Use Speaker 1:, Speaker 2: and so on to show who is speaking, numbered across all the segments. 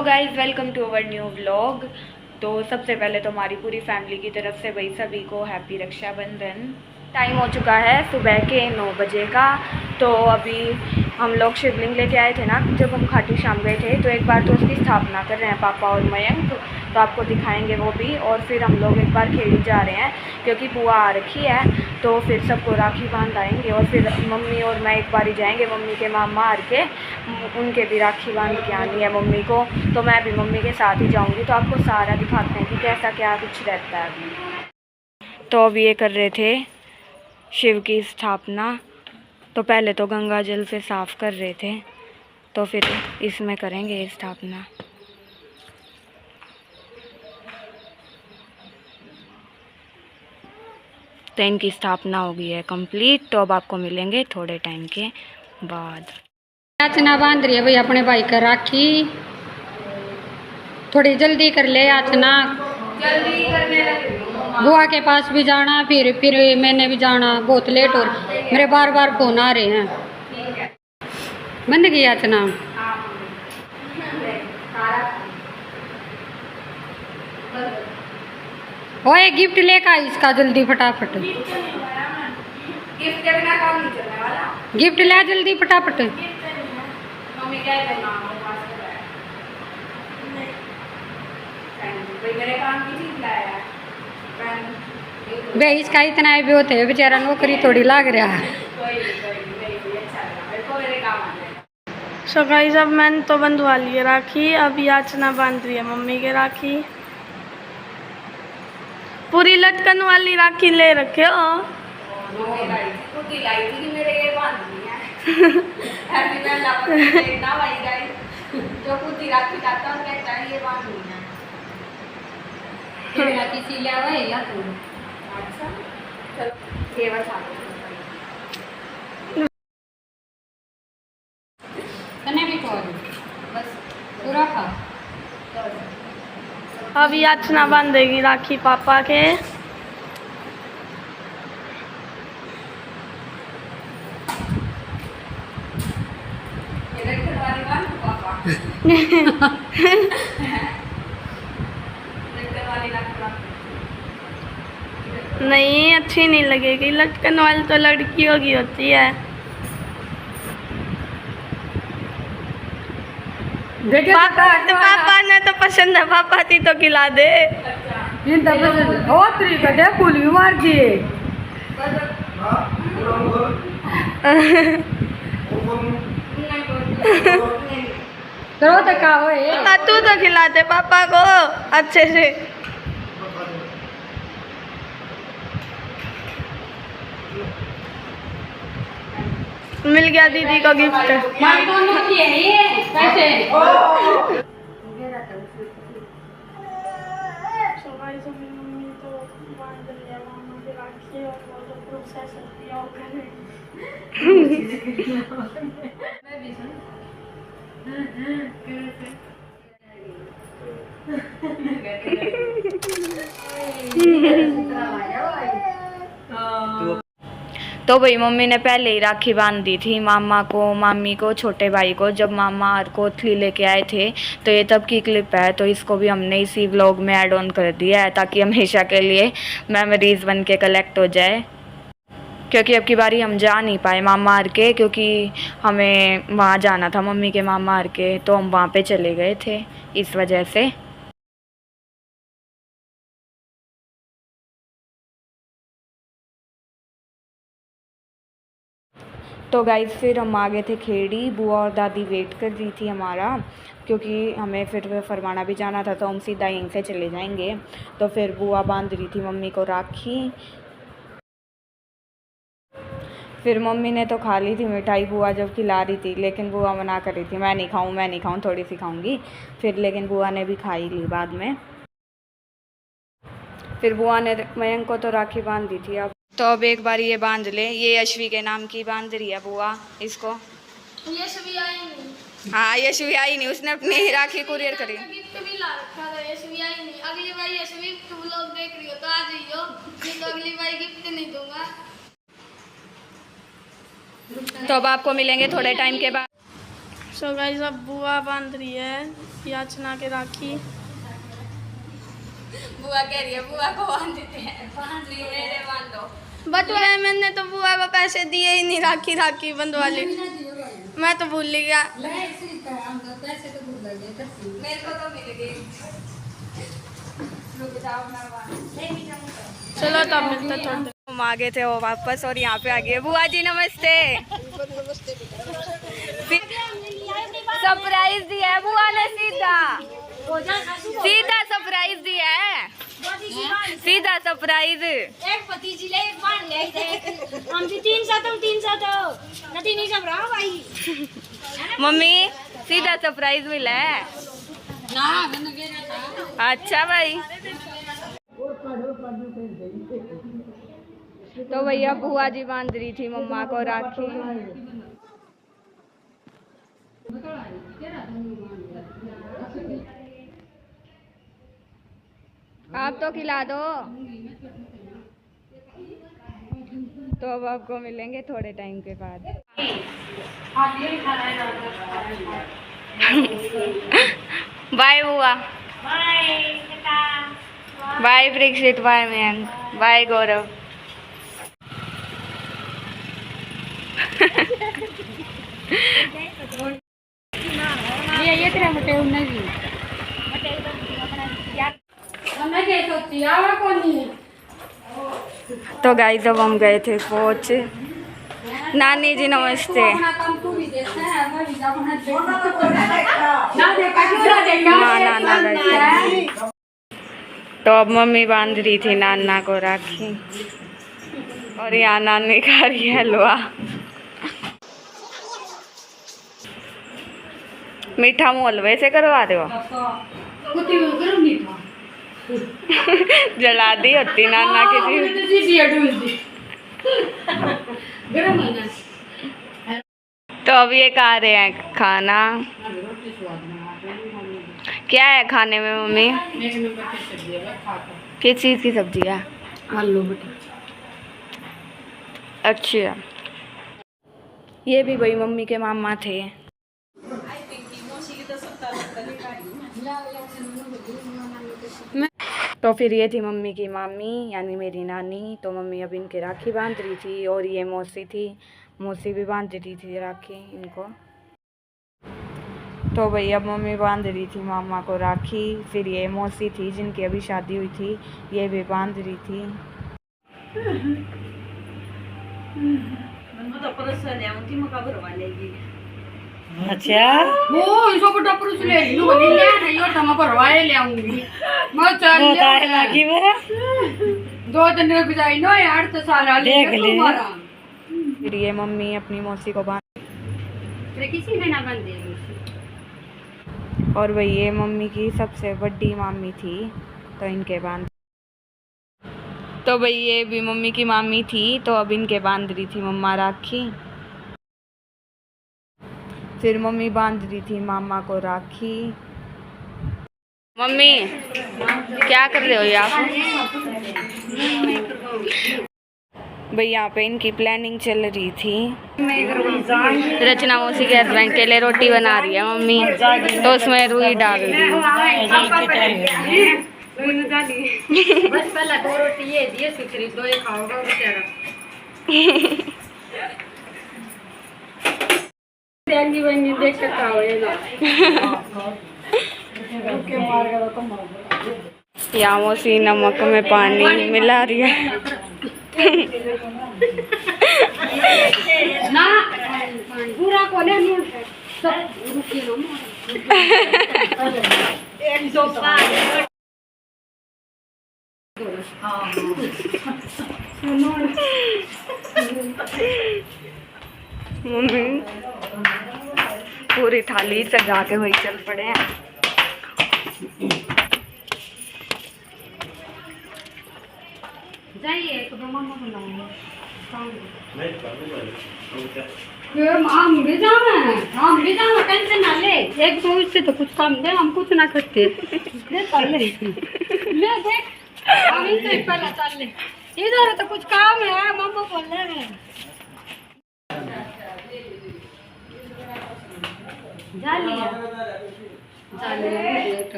Speaker 1: Hello guys, welcome to our new vlog. तो सबसे पहले तो हमारी पूरी फैमिली की तरफ से भाई सभी को हैप्पी रक्षाबंधन। टाइम हो चुका है सुबह के 9 बजे का। तो अभी हम लोग शिवलिंग लेके आए थे ना, जब हम खाटू श्याम गए थे, तो एक बार तो उसकी स्थापना कर रहे हैं पापा और मयंक, तो आपको दिखाएंगे वो भी। और फिर हम लोग एक बार खेड़ी जा रहे हैं क्योंकि बुआ आ रखी है, तो फिर सबको राखी बांध आएंगे। और फिर मम्मी और मैं एक बार ही जाएंगे, मम्मी के मामा आर के उनके भी राखी बांध के आनी है मम्मी को, तो मैं भी मम्मी के साथ ही जाऊंगी। तो आपको सारा दिखाते हैं कि कैसा क्या कुछ रहता है अभी। तो अभी ये कर रहे थे शिव की स्थापना। तो पहले तो गंगा जल से साफ़ कर रहे थे, तो फिर इसमें करेंगे स्थापना। तो इनकी स्थापना हो गई है कंप्लीट। तो अब आपको मिलेंगे थोड़े टाइम के बाद।
Speaker 2: याचना बांध रही है भाई अपने भाई का राखी। थोड़ी जल्दी कर ले याचना,
Speaker 1: जल्दी करने लगे।
Speaker 2: बुआ के पास भी जाना, फिर मैंने भी जाना, बहुत लेट हो रहा। मेरे बार बार फोन आ रहे हैं। बंद की याचना। ओए गिफ्ट लेकर आई इसका जल्दी फटाफट।
Speaker 1: गिफ्ट के बिना काम नहीं चलने वाला।
Speaker 2: गिफ्ट ले जल्दी फटाफट।
Speaker 1: मम्मी क्या करना मेरे काम की चीज लाया है।
Speaker 2: बे इसका इतना है भी होते है, बेचारा नौकरी थोड़ी लाग रहा है।
Speaker 3: सो गाइस, अब मैंने तो बंधवा ली है राखी। अब याचना बांध रही है मम्मी के राखी। पूरी लटकन वाली राखी ले रखे हो। अब याचना बांधेगी राखी पापा के। नहीं, अच्छी नहीं लगेगी। लटकन वाली तो लड़कियों की होती है। पापा ने तो पसंद है, पापा थी तो खिला दे।
Speaker 2: पुल भी मार दिए।
Speaker 3: तू तो खिला दे पापा को अच्छे से। मिल गया दीदी को गिफ्ट।
Speaker 1: तो भाई मम्मी ने पहले ही राखी बांध दी थी मामा को, मामी को, छोटे भाई को, जब मामा और कोथली लेके आए थे। तो ये तब की क्लिप है, तो इसको भी हमने इसी व्लॉग में ऐड ऑन कर दिया है ताकि हमेशा के लिए मेमोरीज बन के कलेक्ट हो जाए। क्योंकि अब की बारी हम जा नहीं पाए मामा आर के, क्योंकि हमें वहाँ जाना था मम्मी के मामा आर के, तो हम वहाँ पे चले गए थे इस वजह से। तो गाइस फिर हम आ गए थे खेड़ी। बुआ और दादी वेट कर रही थी हमारा, क्योंकि हमें फिर फरमाना भी जाना था, तो हम सीधा यहीं से चले जाएंगे। तो फिर बुआ बांध रही थी मम्मी को राखी। फिर मम्मी ने तो खा ली थी मिठाई बुआ जब खिला रही थी, लेकिन बुआ मना कर रही थी, मैं नहीं खाऊं, थोड़ी सी खाऊंगी। फिर लेकिन बुआ ने भी खाई ली बाद में। फिर बुआ ने मयंक को तो राखी बांध दी थी। अब तो अब एक बार ये बांध ले। ये यशवी के नाम की बांध रही है बुआ इसको।
Speaker 3: यशवी आई नहीं।
Speaker 1: हाँ, यशवी आई नहीं, उसने अपनी राखी कुरियर करी।
Speaker 3: गिफ्ट भी ला रखा था, यशवी आई नहीं। अगली बार यशवी तुम लोग देख रही हो तो आ जाइयो, नहीं तो अगली बार गिफ्ट नहीं दूंगा।
Speaker 1: तो अब आपको मिलेंगे थोड़े टाइम के बाद।
Speaker 3: सो गाइस अब बुआ बांध रही है याचना के राखी।
Speaker 1: बुआ कह रही है बुआ को बांध देते हैं, बांध दो।
Speaker 3: बट मैंने तो बुआ को पैसे दिए ही नहीं राखी राखी बंधवा ली। मैं तो भूल गया।
Speaker 1: मेरे को तो मिल गई।
Speaker 3: चलो तो अब मिलते थोड़ी देर।
Speaker 1: हम आ गए थे वो वापस और यहाँ पे आ गए। बुआ जी नमस्ते। सरप्राइज दिया है बुआ ने, सीधा सीधा सरप्राइज दिया है, सीधा सरप्राइज।
Speaker 2: एक भतीजी ले एक बाण ले हम भी 300 नती नहीं जम रहा भाई।
Speaker 1: मम्मी सीधा सरप्राइज मिला है
Speaker 2: ना मैंने घेरा था।
Speaker 1: अच्छा भाई। तो भैया बुआ जी बांध रही थी मम्मा को राखी। आप तो खिला दो। तो अब आपको मिलेंगे थोड़े टाइम के बाद। बाय बुआ। Bye Parikshit, bye Mayank, bye Gaurav.
Speaker 2: ये तेरा मटे नहीं हमने क्या सोची आवा कोनी।
Speaker 1: तो गाइस अब हम गए थे पहुंच। नानी जी नमस्ते। तो अब मम्मी बांध रही थी नाना को राखी और यहाँ नानी खा रही है हलवा। मीठा मुँह हलवे से करवा दो। जला दी होती नाना की जी। तो अब ये खा रहे हैं खाना। क्या है खाने में मम्मी? किस चीज़ की सब्जी है?
Speaker 2: आलू मटर।
Speaker 1: अच्छा, ये भी भाई मम्मी के मामा थे। तो फिर ये थी मम्मी की मामी यानी मेरी नानी। तो मम्मी अब इनके राखी बांध रही थी और ये मौसी थी, मौसी भी बांध रही थी राखी इनको। तो भाई अब मम्मी बांध रही थी मामा को राखी। फिर ये मौसी थी जिनकी अभी शादी हुई थी, ये भी बांध रही थी। अच्छा
Speaker 2: वो इसको बड़ा पुरुष ले लो बनी ले नहीं और तमा परवाए ले आऊंगी मैं चल
Speaker 1: लगी मेरा
Speaker 2: 2 दिन रुक जाई नो यार तो सारा
Speaker 1: देख ले। फिर ये मम्मी अपनी मौसी को बांध,
Speaker 2: किसी ने ना बांध दिया।
Speaker 1: और भाई ये मम्मी की सबसे बड़ी मामी थी तो इनके बांध। तो भाई ये भी मम्मी की मामी थी तो अब इनके बांध रही थी मम्मा राखी। फिर मम्मी बांध रही थी मामा को राखी। मम्मी क्या कर रहे हो आप? भाई यहाँ पे इनकी प्लानिंग चल रही थी। रचना मौसी के हस्बैंड के लिए रोटी बना रही है मम्मी, तो उसमें रुई डाल दी।
Speaker 2: बस पहला 2 रोटी ये दिए सुथरी 2 ये खाओगा बेचारा। तेंगी बनी देख के खाओ ये ना।
Speaker 1: यहाँ मौसी नमक में पानी मिला रही है।
Speaker 2: ना पूरा कोने नहीं सब रुकी लो।
Speaker 1: मम्मी पूरी थाली सजा के वही चल पड़े हैं।
Speaker 2: जाइए तो मम्मा बुलाऊंगा। हम भी जाना टेंशन ना ले। एक तो उससे तो कुछ काम दे, हम कुछ ना करते। ले चल ले देख हम इनसे पहले चल ले। इधर तो कुछ काम है मम्मा बोल रहे हैं।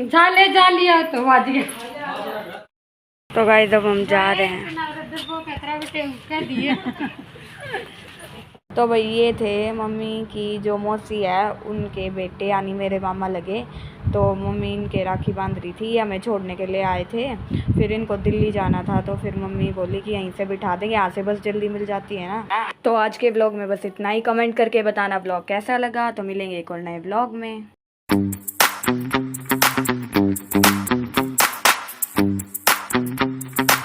Speaker 2: झाले जा लिया तो वादिया।
Speaker 1: तो गाइस अब हम जा रहे हैं। तो भाई ये थे मम्मी की जो मौसी है उनके बेटे यानी मेरे मामा लगे। तो मम्मी इनके राखी बांध रही थी, हमें छोड़ने के लिए आए थे। फिर इनको दिल्ली जाना था तो फिर मम्मी बोली कि यहीं से बिठा देंगे, यहाँ से बस जल्दी मिल जाती है ना। तो आज के व्लॉग में बस इतना ही। कमेंट करके बताना व्लॉग कैसा लगा। तो मिलेंगे एक और नए व्लॉग में।